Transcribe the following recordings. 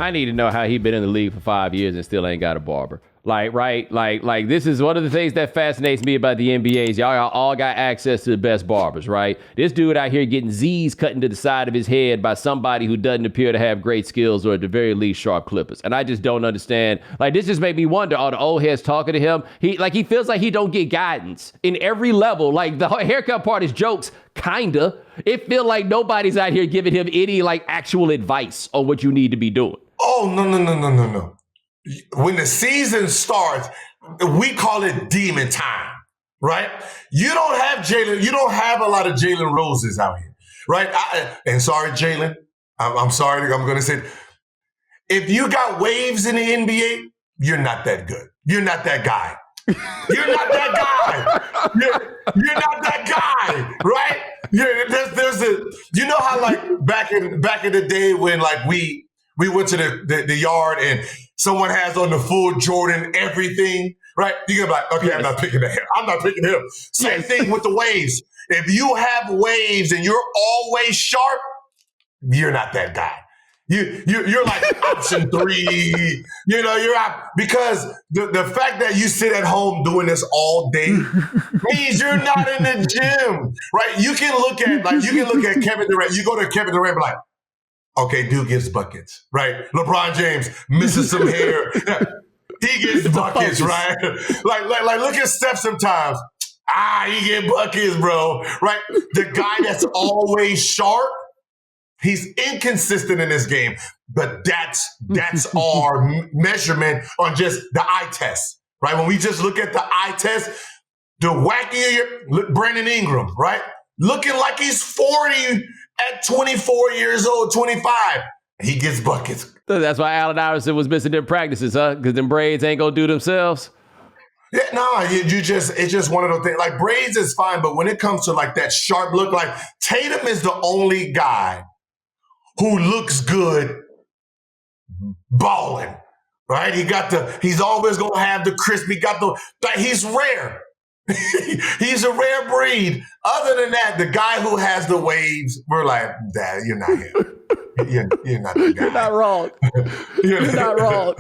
I need to know how he been in the league for 5 years and still ain't got a barber. Like, right? Like this is one of the things that fascinates me about the NBA's. Y'all all got access to the best barbers, right? This dude out here getting Z's cut into the side of his head by somebody who doesn't appear to have great skills or at the very least sharp clippers. And I just don't understand. Like, this just made me wonder, all the old heads talking to him. He feels like he don't get guidance in every level. Like, the haircut part is jokes, kinda. It feel like nobody's out here giving him any like actual advice on what you need to be doing. Oh, no. When the season starts, we call it demon time, right? You don't have a lot of Jalen Roses out here, right? Sorry, Jalen. I'm sorry, I'm going to say it. If you got waves in the NBA, you're not that good. You're not that guy. You're not that guy. You're not that guy, right? You know how like back in the day when like we went to the yard and someone has on the full Jordan everything, right? You're gonna be like, okay, yes. I'm not picking him. I'm not picking him. Same thing with the waves. If you have waves and you're always sharp, you're not that guy. You're like option 3. You know, you're out because the fact that you sit at home doing this all day means you're not in the gym, right? You can look at Kevin Durant. You go to Kevin Durant, and be like, okay, dude gets buckets, right? LeBron James misses some hair. He gets buckets, right? Like look at Steph sometimes. He get buckets, bro, right? The guy that's always sharp, he's inconsistent in this game, but that's our measurement on just the eye test, right? When we just look at the eye test, the wackier, Brandon Ingram, right? Looking like he's 40 at 24 years old, 25. He gets buckets. So that's why Allen Iverson was missing their practices, huh? Because them braids ain't gonna do themselves. Yeah, no, it's just one of those things. Like braids is fine, but when it comes to like that sharp look, like Tatum is the only guy who looks good balling, right? He's always gonna have the crisp. He's rare. He's a rare breed. Other than that, the guy who has the waves, we're like, Dad, you're not him. You're not the guy. You're not wrong. You're not wrong.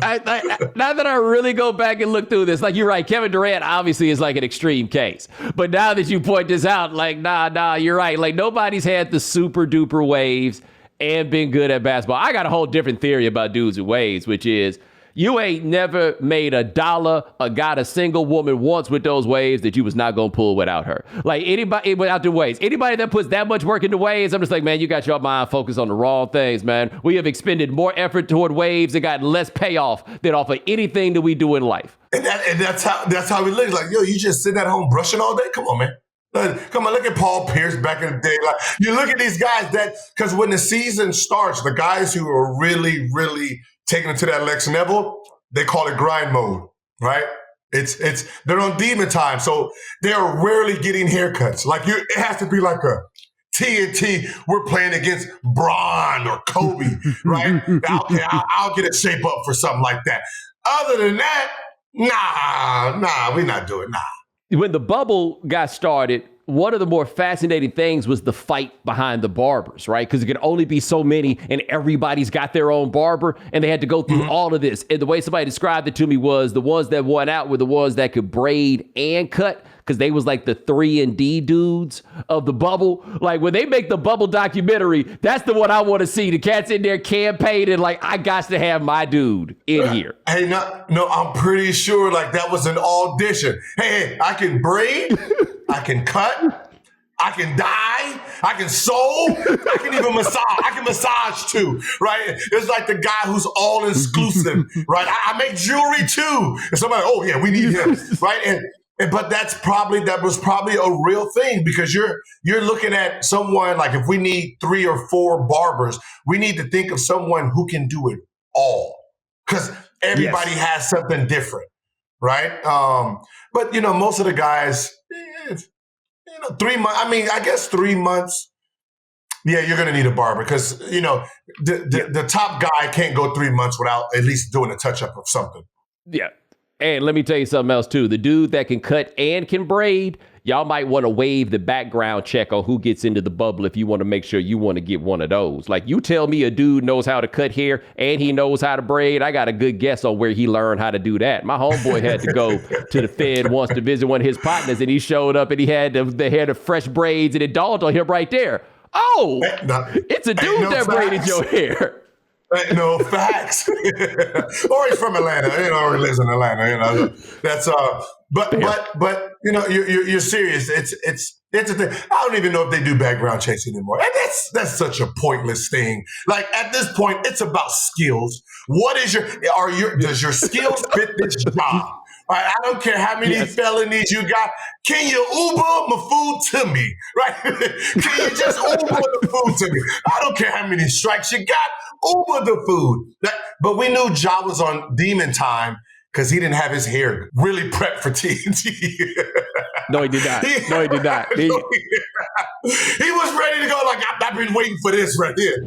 Now that I really go back and look through this, like you're right, Kevin Durant obviously is like an extreme case. But now that you point this out, like, nah, you're right. Like nobody's had the super duper waves and been good at basketball. I got a whole different theory about dudes with waves, which is you ain't never made $1 or got a single woman once with those waves that you was not going to pull without her. Like anybody without the waves. Anybody that puts that much work into waves, I'm just like, man, you got your mind focused on the wrong things, man. We have expended more effort toward waves and got less payoff than off of anything that we do in life. And that's how we look. Like, yo, you just sitting at home brushing all day? Come on, man. Come on, look at Paul Pierce back in the day. Like you look at these guys because when the season starts, the guys who are really, really taking it to that next level, they call it grind mode, right? They're on demon time, so they're rarely getting haircuts. Like it has to be like a TNT. We're playing against Braun or Kobe, right? Okay, I'll get a shape up for something like that. Other than that, nah, we're not doing When the bubble got started, one of the more fascinating things was the fight behind the barbers, right? Because it could only be so many and everybody's got their own barber and they had to go through all of this. And the way somebody described it to me was the ones that won out were the ones that could braid and cut because they was like the 3-and-D dudes of the bubble. Like when they make the bubble documentary, that's the one I want to see. The cats in there campaigning like, I got to have my dude in here. Hey, no, I'm pretty sure like that was an audition. Hey, I can braid. I can cut, I can dye, I can sew, I can even massage. I can massage too, right? It's like the guy who's all exclusive, right? I make jewelry too. And somebody, oh yeah, we need him, right? But that was probably a real thing because you're looking at someone like if we need 3 or 4 barbers, we need to think of someone who can do it all because everybody has something different, right? But most of the guys. 3 months. I mean, I guess 3 months. Yeah, you're gonna need a barber because the top guy can't go 3 months without at least doing a touch up of something. Yeah, And let me tell you something else, too. The dude that can cut and can braid, y'all might want to waive the background check on who gets into the bubble if you want to make sure you want to get one of those. Like, you tell me a dude knows how to cut hair and he knows how to braid, I got a good guess on where he learned how to do that. My homeboy had to go to the Fed once to visit one of his partners, and he showed up and he had the fresh braids, and it dawned on him right there. Oh, it's a dude that braided your hair. No facts. Or he's from Atlanta, or he lives in Atlanta, That's but you're serious. It's a thing. I don't even know if they do background checks anymore. And that's such a pointless thing. Like, at this point, it's about skills. What is does your skills fit this job? Right, I don't care how many felonies you got. Can you Uber my food to me? Right? Can you just Uber the food to me? I don't care how many strikes you got. Uber the food. But we knew Ja was on demon time because he didn't have his hair really prepped for TNT. No, he did not. He was ready to go. Like, I've been waiting for this right here.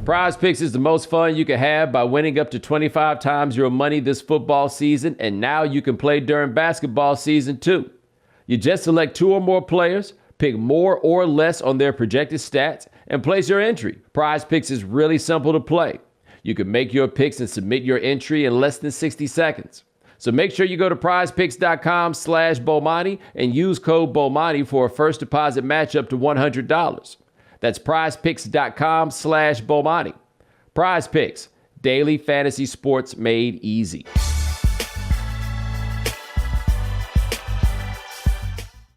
PrizePicks is the most fun you can have by winning up to 25 times your money this football season, and now you can play during basketball season too. You just select 2 or more players, pick more or less on their projected stats, and place your entry. PrizePicks is really simple to play. You can make your picks and submit your entry in less than 60 seconds. So make sure you go to prizepicks.com/Bomani and use code Bomani for a first deposit match up to $100. That's prizepicks.com/Bomani. PrizePicks, daily fantasy sports made easy.